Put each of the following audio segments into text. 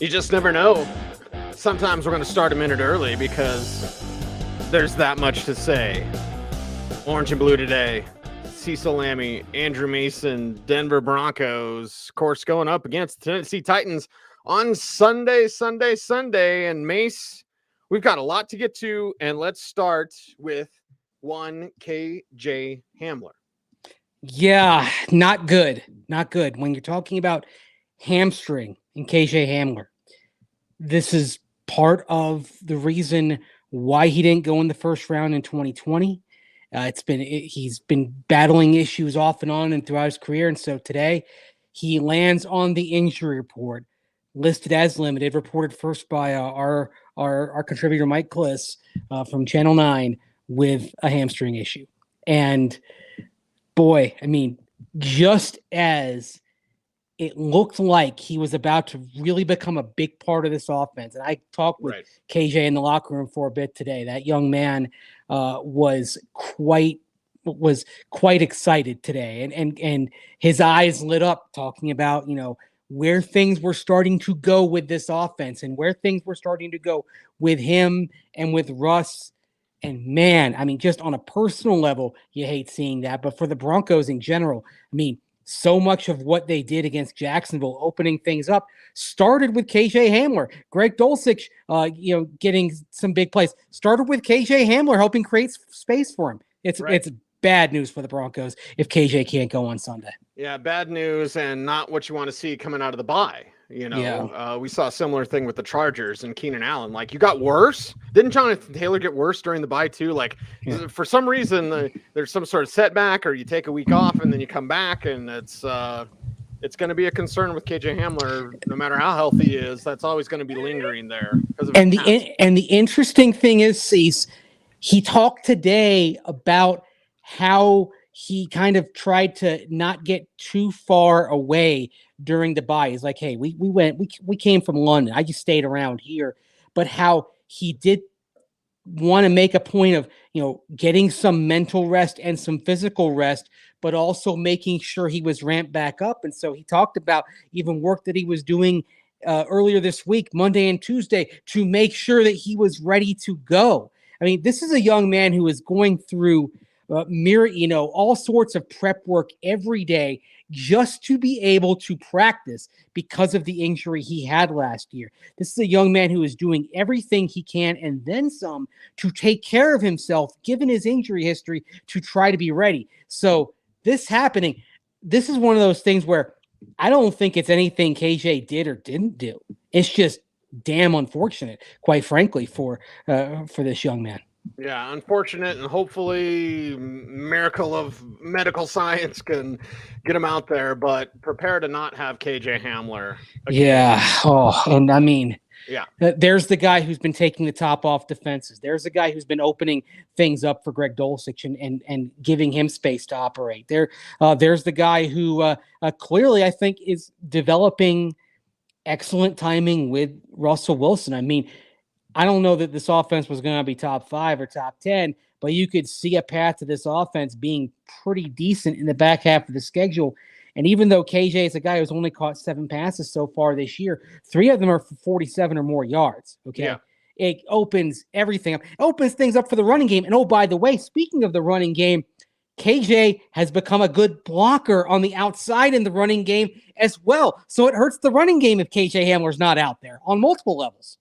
You just never know. Sometimes we're going to start a minute early because there's that much to say. Orange and blue today. Cecil, Lammey, Andrew Mason, Denver Broncos, of course, going up against the Tennessee Titans on Sunday. And Mace, we've got a lot to get to, and let's start with one KJ Hamler. Yeah, not good. Not good. When you're talking about hamstring and KJ Hamler, this is part of the reason why he didn't go in the first round in 2020. He's been battling issues off and on and throughout his career. And so today he lands on the injury report listed as limited, reported first by our contributor, Mike Kliss from Channel 9 with a hamstring issue. And boy, I mean, just as it looked like he was about to really become a big part of this offense. And I talked with KJ in the locker room for a bit today. That young man was quite excited today, and his eyes lit up talking about, where things were starting to go with this offense and where things were starting to go with him and with Russ. And man, I mean, just on a personal level, you hate seeing that. But for the Broncos in general, I mean, so much of what they did against Jacksonville, opening things up, started with KJ Hamler. Greg Dulcich, getting some big plays, started with KJ Hamler, helping create space for him. It's bad news for the Broncos if KJ can't go on Sunday. Yeah, bad news, and not what you want to see coming out of the bye. We saw a similar thing with the Chargers and Keenan Allen. Like, you got worse. Didn't Jonathan Taylor get worse during the bye too? Like, for some reason, there's some sort of setback, or you take a week off and then you come back, and it's going to be a concern with KJ Hamler. No matter how healthy he is, that's always going to be lingering there. And the interesting thing is, Cease, he talked today about how he kind of tried to not get too far away during the bye. He's like, hey, we came from London. I just stayed around here. But how he did want to make a point of, getting some mental rest and some physical rest, but also making sure he was ramped back up. And so he talked about even work that he was doing earlier this week, Monday and Tuesday, to make sure that he was ready to go. I mean, this is a young man who is going through all sorts of prep work every day just to be able to practice because of the injury he had last year. This is a young man who is doing everything he can and then some to take care of himself, given his injury history, to try to be ready. So this happening, this is one of those things where I don't think it's anything KJ did or didn't do. It's just damn unfortunate, quite frankly, for this young man. Yeah, unfortunate, and hopefully miracle of medical science can get him out there, but prepare to not have KJ Hamler again. Yeah. Oh, and I mean, yeah, there's the guy who's been taking the top off defenses. There's the guy who's been opening things up for Greg Dulcich and giving him space to operate. There's the guy who clearly, I think, is developing excellent timing with Russell Wilson. I mean, I don't know that this offense was going to be top 5 or top 10, but you could see a path to this offense being pretty decent in the back half of the schedule. And even though KJ is a guy who's only caught 7 passes so far this year, 3 of them are for 47 or more yards. Okay. Yeah. It opens everything up. It opens things up for the running game. And oh, by the way, speaking of the running game, KJ has become a good blocker on the outside in the running game as well. So it hurts the running game if KJ Hamler's not out there on multiple levels.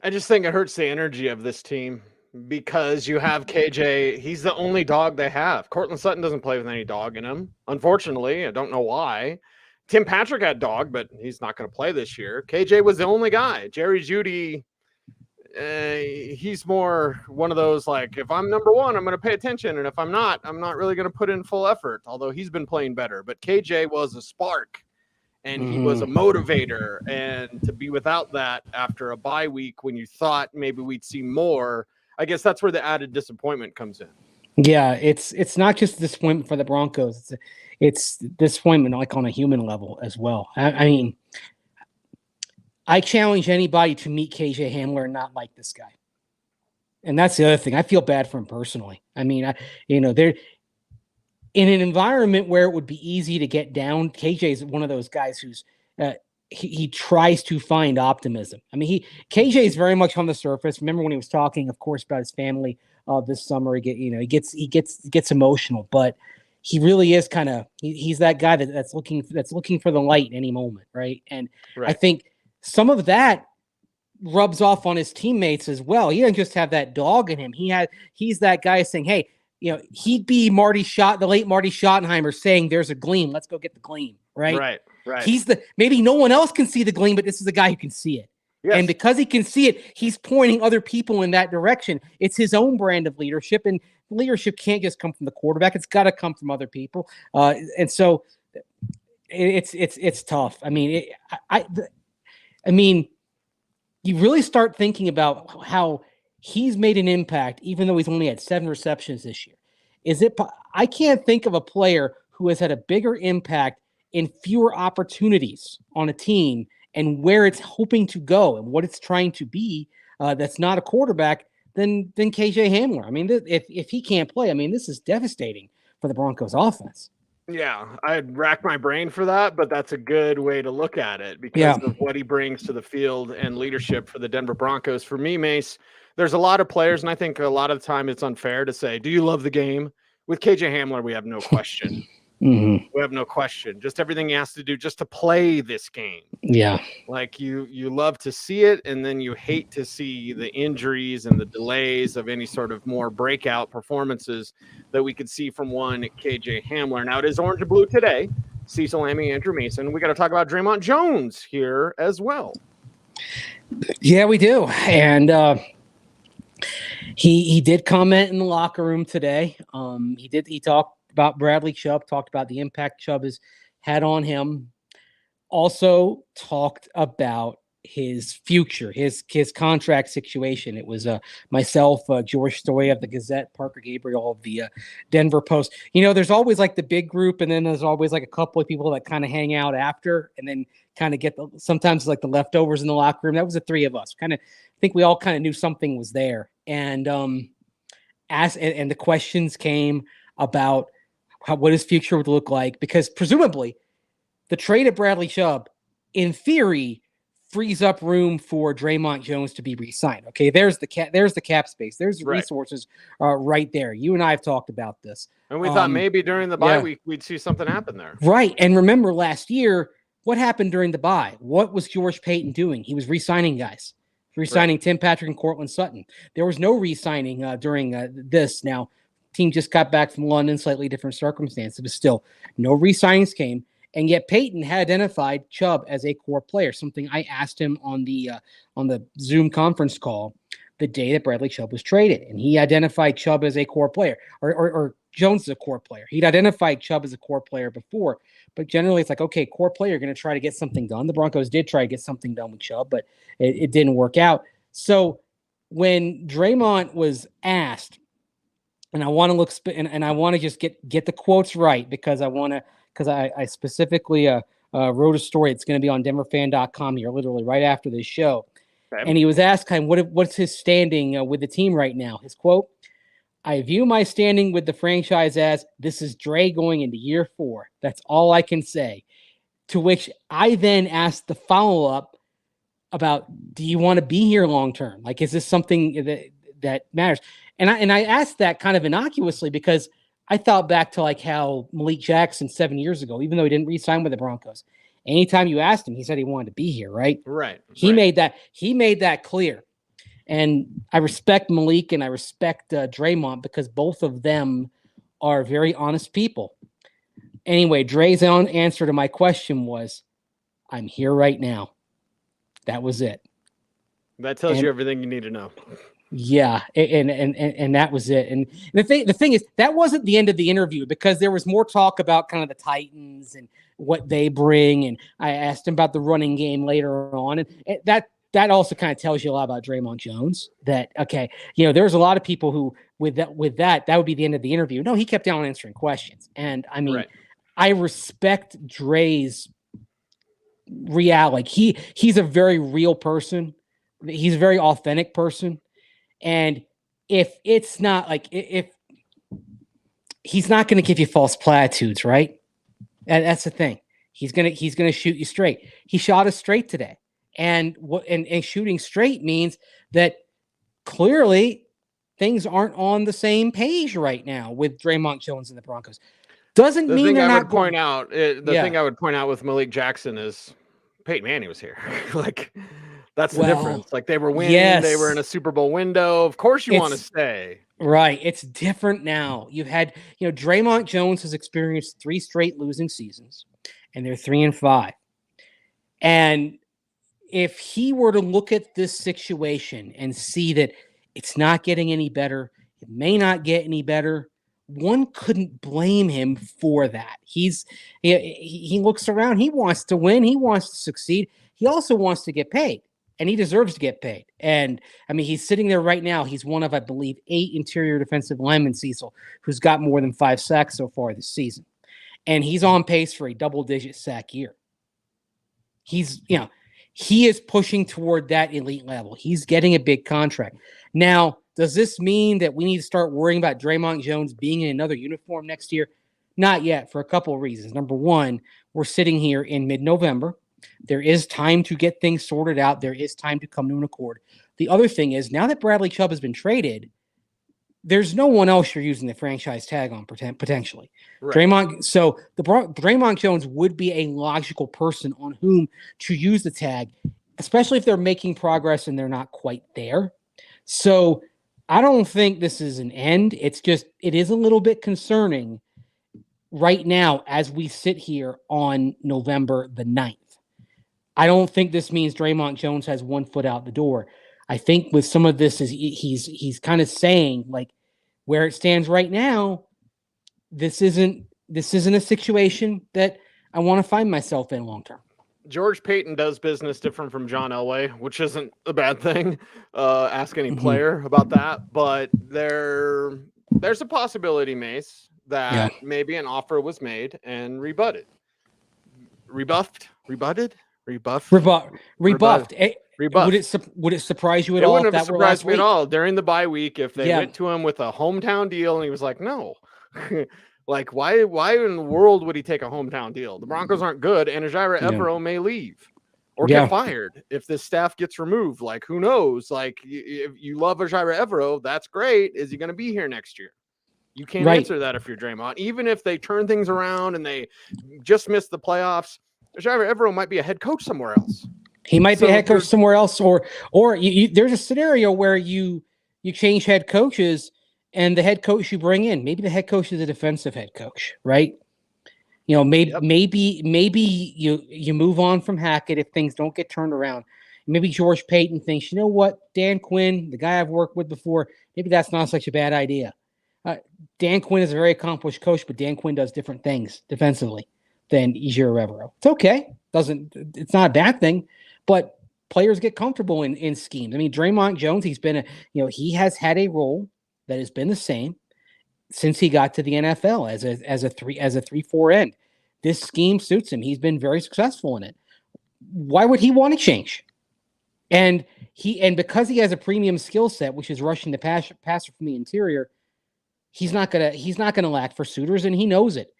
I just think it hurts the energy of this team because you have KJ. He's the only dog they have. Cortland Sutton doesn't play with any dog in him. Unfortunately, I don't know why. Tim Patrick had dog, but he's not going to play this year. KJ was the only guy. Jerry Jeudy, he's more one of those, like, if I'm number one, I'm going to pay attention. And if I'm not really going to put in full effort, although he's been playing better. But KJ was a spark. And he was a motivator, and to be without that after a bye week when you thought maybe we'd see more, I guess that's where the added disappointment comes in. Yeah, it's not just disappointment for the Broncos. It's disappointment like on a human level as well. I mean, I challenge anybody to meet KJ Hamler and not like this guy. And that's the other thing. I feel bad for him personally. I mean, they're in an environment where it would be easy to get down. KJ is one of those guys who's he tries to find optimism. I mean, KJ is very much on the surface. Remember when he was talking, of course, about his family this summer? He gets emotional, but he really is kind of he's that guy that's looking for the light any moment, right? And I think some of that rubs off on his teammates as well. He doesn't just have that dog in him. He's that guy saying, "Hey, he'd be the late Marty Schottenheimer saying, "There's a gleam. Let's go get the gleam." Right. He's maybe no one else can see the gleam, but this is the guy who can see it. Yes. And because he can see it, he's pointing other people in that direction. It's his own brand of leadership, and leadership can't just come from the quarterback. It's got to come from other people. And so it's tough. I mean, I mean, you really start thinking about how he's made an impact, even though he's only had 7 receptions this year. I can't think of a player who has had a bigger impact in fewer opportunities on a team and where it's hoping to go and what it's trying to be that's not a quarterback than KJ Hamler. I mean, if he can't play, I mean, this is devastating for the Broncos offense. Yeah, I'd rack my brain for that, but that's a good way to look at it because of what he brings to the field and leadership for the Denver Broncos. For me, Mace, there's a lot of players, and I think a lot of the time it's unfair to say, do you love the game? With KJ Hamler, we have no question. Mm-hmm. We have no question. Just everything he has to do just to play this game. Yeah. Like you love to see it, and then you hate to see the injuries and the delays of any sort of more breakout performances that we could see from one KJ Hamler. Now it is orange and blue today. Cecil, Lammey, Andrew Mason. We got to talk about Draymond Jones here as well. Yeah, we do. And he did comment in the locker room today. He talked about Bradley Chubb, talked about the impact Chubb has had on him. Also talked about his future, his contract situation. It was myself, George Story of the Gazette, Parker Gabriel of the Denver Post. There's always like the big group, and then there's always like a couple of people that kind of hang out after, and then kind of get sometimes like the leftovers in the locker room. That was the 3 of us. I think we all kind of knew something was there, and the questions came about what his future would look like, because presumably the trade of Bradley Chubb, in theory, frees up room for Draymond Jones to be re-signed. Okay, there's the cap space. There's the resources right there. You and I have talked about this. And we thought maybe during the bye week we'd see something happen there. Right. And remember last year, what happened during the bye? What was George Payton doing? He was re-signing guys. Re-signing Tim Patrick and Cortland Sutton. There was no re-signing during this. Now, team just got back from London, slightly different circumstances, but still no re-signings came. And yet Payton had identified Chubb as a core player, something I asked him on the Zoom conference call the day that Bradley Chubb was traded. And he identified Chubb as a core player, or Jones as a core player. He'd identified Chubb as a core player before, but generally it's like, okay, core player, going to try to get something done. The Broncos did try to get something done with Chubb, but it didn't work out. So when Draymond was asked, and I want to look and I want to just get the quotes right, because I specifically wrote a story. It's going to be on denverfan.com here literally right after this show. Okay. And he was asked what's his standing with the team right now. His quote, "I view my standing with the franchise as this is Dre going into year 4. That's all I can say." To which I then asked the follow-up about, do you want to be here long-term? Like, is this something that matters? And I asked that kind of innocuously because I thought back to like how Malik Jackson 7 years ago, even though he didn't re-sign with the Broncos, anytime you asked him, he said he wanted to be here, right? Right. He made that clear. And I respect Malik and I respect Draymond, because both of them are very honest people. Anyway, Dre's answer to my question was, "I'm here right now." That was it. That tells you everything you need to know. Yeah, and that was it. And the thing is, that wasn't the end of the interview, because there was more talk about kind of the Titans and what they bring. And I asked him about the running game later on, and that also kind of tells you a lot about Draymond Jones. That there's a lot of people who with that would be the end of the interview. No, he kept on answering questions, and I mean, I respect Dre's reality. He's a very real person. He's a very authentic person. And if it's not like, if he's not going to give you false platitudes, right? That's the thing. He's gonna shoot you straight. He shot us straight today. And shooting straight means that clearly things aren't on the same page right now with Draymond Jones and the Broncos. Doesn't The mean thing they're I not would going. point out, the thing I would point out with Malik Jackson is Peyton Manning was here. Like, that's the difference. Like, they were winning, they were in a Super Bowl window. Of course you want to stay. Right. It's different now. You've had, Draymond Jones has experienced 3 straight losing seasons, and they're 3-5. And if he were to look at this situation and see that it's not getting any better, it may not get any better, one couldn't blame him for that. He looks around, he wants to win, he wants to succeed. He also wants to get paid, and he deserves to get paid. And I mean, he's sitting there right now. He's one of, I believe, 8 interior defensive linemen, Cecil, who's got more than 5 sacks so far this season. And he's on pace for a double-digit sack year. He is pushing toward that elite level. He's getting a big contract. Now, does this mean that we need to start worrying about Draymond Jones being in another uniform next year? Not yet, for a couple of reasons. Number one, we're sitting here in mid-November. There is time to get things sorted out. There is time to come to an accord. The other thing is, now that Bradley Chubb has been traded, there's no one else you're using the franchise tag on potentially. Right. Draymond Jones would be a logical person on whom to use the tag, especially if they're making progress and they're not quite there. So I don't think this is an end. It is a little bit concerning right now as we sit here on November the 9th. I don't think this means Draymond Jones has one foot out the door. I think with some of this is he's kind of saying, like, where it stands right now, this isn't a situation that I want to find myself in long term. George Payton does business different from John Elway, which isn't a bad thing. Ask any player about that. But there's a possibility, Mace, that maybe an offer was made and rebutted. Rebuffed. Would it surprise you at all? It wouldn't have surprised me at all during the bye week if they went to him with a hometown deal and he was like, no. Like, why in the world would he take a hometown deal? The Broncos aren't good, and Ejiro Evero may leave or get fired if this staff gets removed. Like, who knows? Like, if you love Ejiro Evero, that's great. Is he going to be here next year? You can't answer that if you're Draymond. Even if they turn things around and they just miss the playoffs, Ejiro Evero might be a head coach somewhere else. He might be a head coach somewhere else, or there's a scenario where you change head coaches, and the head coach you bring in, maybe the head coach is a defensive head coach, right? Maybe you move on from Hackett if things don't get turned around. Maybe George Payton thinks, you know what, Dan Quinn, the guy I've worked with before, maybe that's not such a bad idea. Dan Quinn is a very accomplished coach, but Dan Quinn does different things defensively than Ejiro Evero. It's okay. It's not a bad thing, but players get comfortable in schemes. I mean, Draymond Jones, he has had a role that has been the same since he got to the NFL as a 3-4 end. This scheme suits him. He's been very successful in it. Why would he want to change? And because he has a premium skill set, which is rushing the passer from the interior, he's not gonna lack for suitors, and he knows it.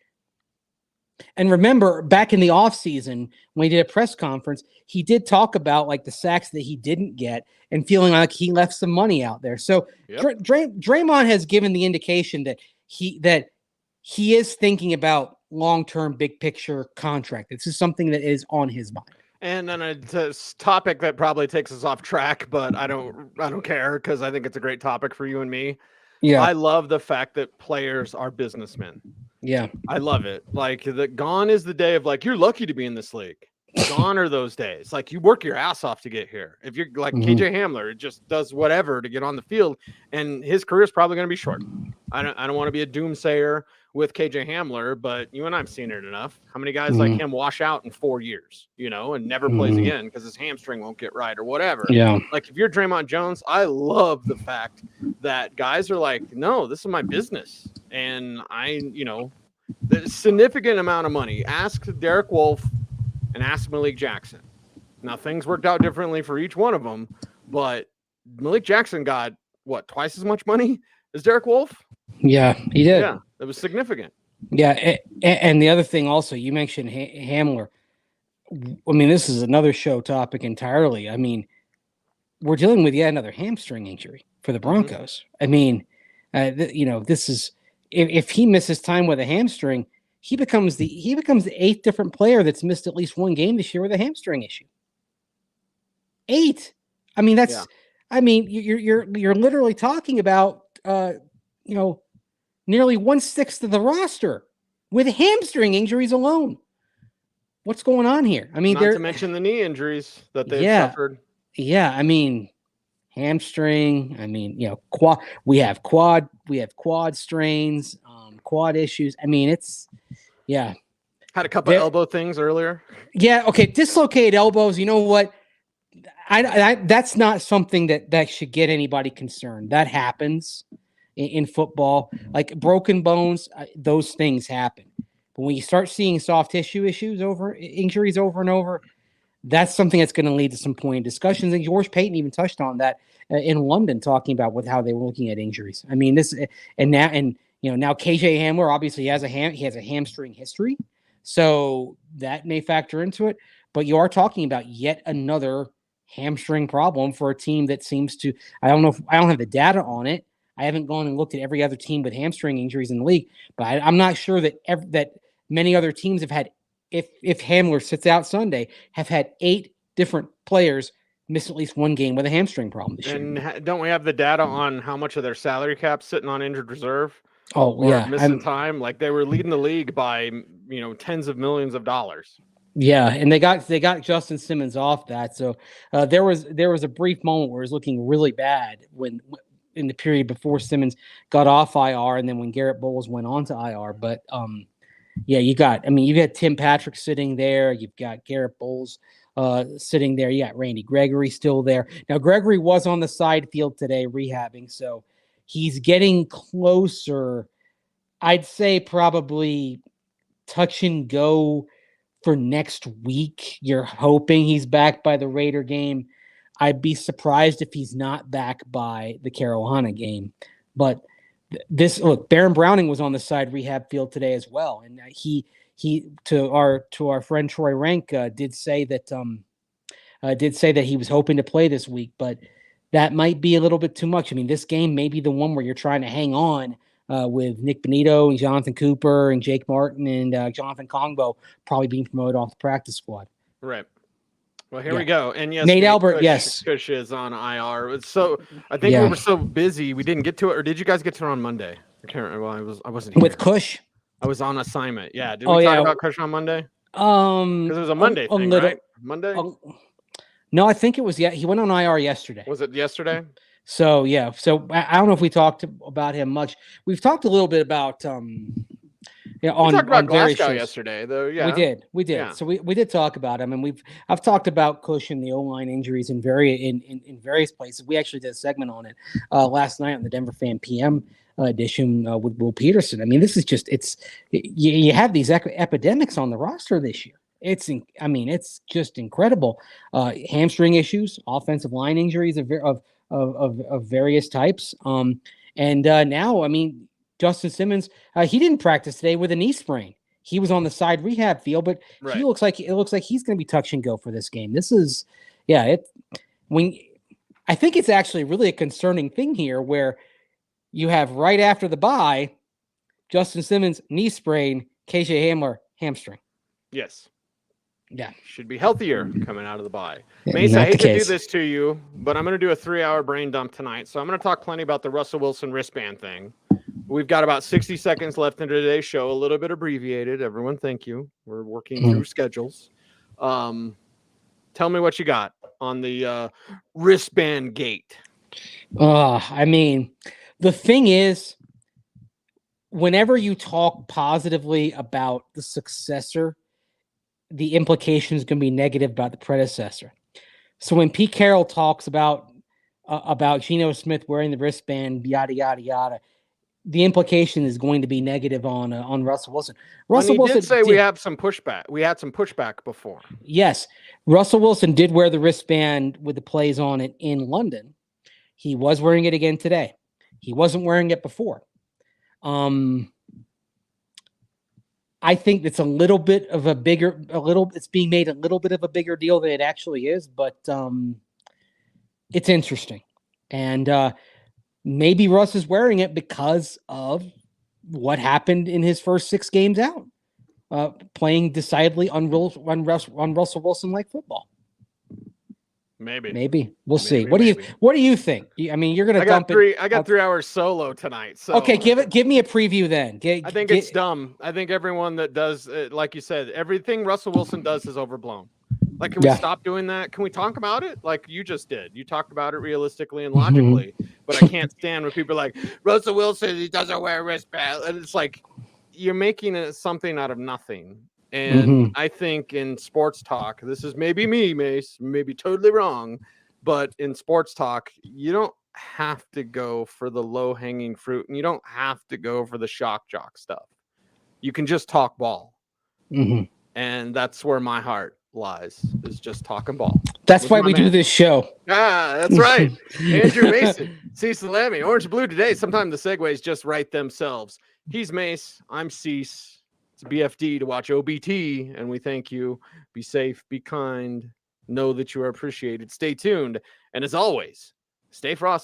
And remember, back in the offseason, when he did a press conference, he did talk about like the sacks that he didn't get and feeling like he left some money out there. So Draymond has given the indication that he is thinking about long-term, big picture contract. This is something that is on his mind. And then a topic that probably takes us off track, but I don't care because I think it's a great topic for you and me. Yeah, I love the fact that players are businessmen. Yeah, I love it. Like, gone is the day of like, you're lucky to be in this league. Gone are those days. Like, you work your ass off to get here. If you're like KJ Hamler, it just does whatever to get on the field, and his career is probably going to be short. I don't want to be a doomsayer with KJ Hamler, but you and I've seen it enough. How many guys like him wash out in 4 years, and never plays again because his hamstring won't get right or whatever. Yeah. Like, if you're Draymond Jones, I love the fact that guys are like, no, this is my business. And the significant amount of money. Ask Derek Wolfe and ask Malik Jackson. Now, things worked out differently for each one of them, but Malik Jackson got, twice as much money as Derek Wolfe? Yeah, he did. Yeah, it was significant. Yeah, and the other thing also, you mentioned Hamler. I mean, this is another show topic entirely. I mean, we're dealing with yet another hamstring injury for the Broncos. I mean, this is if he misses time with a hamstring, he becomes the eighth different player that's missed at least one game this year with a hamstring issue. 8. I mean, that's. Yeah. I mean, you're literally talking about nearly 1/6 of the roster with hamstring injuries alone. What's going on here? I mean, not to mention the knee injuries that they've suffered. Yeah, I mean, hamstring. I mean, quad. We have quad strains, quad issues. I mean, it's had a couple of elbow things earlier. Yeah, okay, dislocated elbows. You know what? I that's not something that should get anybody concerned. That happens in football. Like broken bones, those things happen. But when you start seeing soft tissue injuries over and over, that's something that's going to lead to some pointed discussions. And George Payton even touched on that in London, talking about how they were looking at injuries. I mean, now KJ Hamler obviously has a hamstring history, so that may factor into it. But you are talking about yet another hamstring problem for a team that seems to. I don't have the data on it. I haven't gone and looked at every other team with hamstring injuries in the league, but I'm not sure that many other teams have had. If Hamler sits out Sunday, have had 8 different players miss at least one game with a hamstring problem this year. And don't we have the data on how much of their salary cap sitting on injured reserve? Missing time. Like they were leading the league by tens of millions of dollars. Yeah, and they got Justin Simmons off that. So there was a brief moment where it was looking really bad when in the period before Simmons got off IR, and then when Garrett Bowles went on to IR. But yeah, you've got Tim Patrick sitting there. You've got Garrett Bowles sitting there. You got Randy Gregory still there. Now, Gregory was on the side field today rehabbing, so he's getting closer. I'd say probably touch and go for next week. You're hoping he's back by the Raider game. I'd be surprised if he's not back by the Carolina game. But Baron Browning was on the side rehab field today as well, and he to our friend Troy Rank did say that he was hoping to play this week, but that might be a little bit too much. I mean, this game may be the one where you're trying to hang on with Nick Benito and Jonathan Cooper and Jake Martin and Jonathan Kongbo probably being promoted off the practice squad. Right. Well, here we go. And yes, Nate Albert, Kush is on IR. So I think we were so busy we didn't get to it. Or did you guys get to it on Monday? I can't remember. Well, I wasn't here. With Kush. I was on assignment. Yeah. Did we talk about Kush on Monday? Because it was a Monday thing, right? Monday. No, I think it was. Yeah, he went on IR yesterday. Was it yesterday? So yeah. So I don't know if we talked about him much. We've talked a little bit about. We talked about Glasgow yesterday, though. Yeah, we did. Yeah. So we did talk about him, and I've talked about Cush and the O-line injuries in various places. We actually did a segment on it last night on the Denver Fan PM edition with Will Peterson. I mean, this is just you have these epidemics on the roster this year. It's just incredible. Hamstring issues, offensive line injuries of various types, and now I mean. Justin Simmons, he didn't practice today with a knee sprain. He was on the side rehab field, but it looks like he's going to be touch and go for this game. This is, I think it's actually really a concerning thing here where you have right after the bye, Justin Simmons knee sprain, KJ Hamler hamstring. Yes. Yeah. Should be healthier coming out of the bye. Mace, I hate to do this to you, but I'm going to do a 3-hour brain dump tonight. So I'm going to talk plenty about the Russell Wilson wristband thing. We've got about 60 seconds left in today's show, a little bit abbreviated. Everyone, thank you. We're working through schedules. Tell me what you got on the wristband gate. I mean, the thing is, whenever you talk positively about the successor, the implication is going to be negative about the predecessor. So when Pete Carroll talks about Geno Smith wearing the wristband, yada, yada, yada, the implication is going to be negative on Russell Wilson. Russell Wilson did say we have some pushback. We had some pushback before. Yes. Russell Wilson did wear the wristband with the plays on it in London. He was wearing it again today. He wasn't wearing it before. I think it's it's being made a little bit of a bigger deal than it actually is, but it's interesting. And maybe Russ is wearing it because of what happened in his first 6 games out, playing decidedly on Russell Wilson-like football. Maybe we'll see. What do you think? I mean, you're gonna dump it. I got 3 hours solo tonight. So okay, give me a preview then. I think it's dumb. I think everyone that does, like you said, everything Russell Wilson does is overblown. Like, can we stop doing that? Can we talk about it like you just did? You talked about it realistically and logically, but I can't stand when people are like, Russell Wilson, he doesn't wear a wristband. And it's like, you're making something out of nothing. And I think in sports talk, this is maybe me, Mace, maybe totally wrong, but in sports talk, you don't have to go for the low-hanging fruit, and you don't have to go for the shock jock stuff. You can just talk ball. And that's where my heart lies, is just talking ball. That's why we do this show. That's right. Andrew Mason, Cecil Lammey, Orange Blue today. Sometimes the segues just write themselves. He's Mace. I'm Cease. It's BFD to watch OBT, and we thank you. Be safe, be kind, know that you are appreciated. Stay tuned, and as always, stay frosty.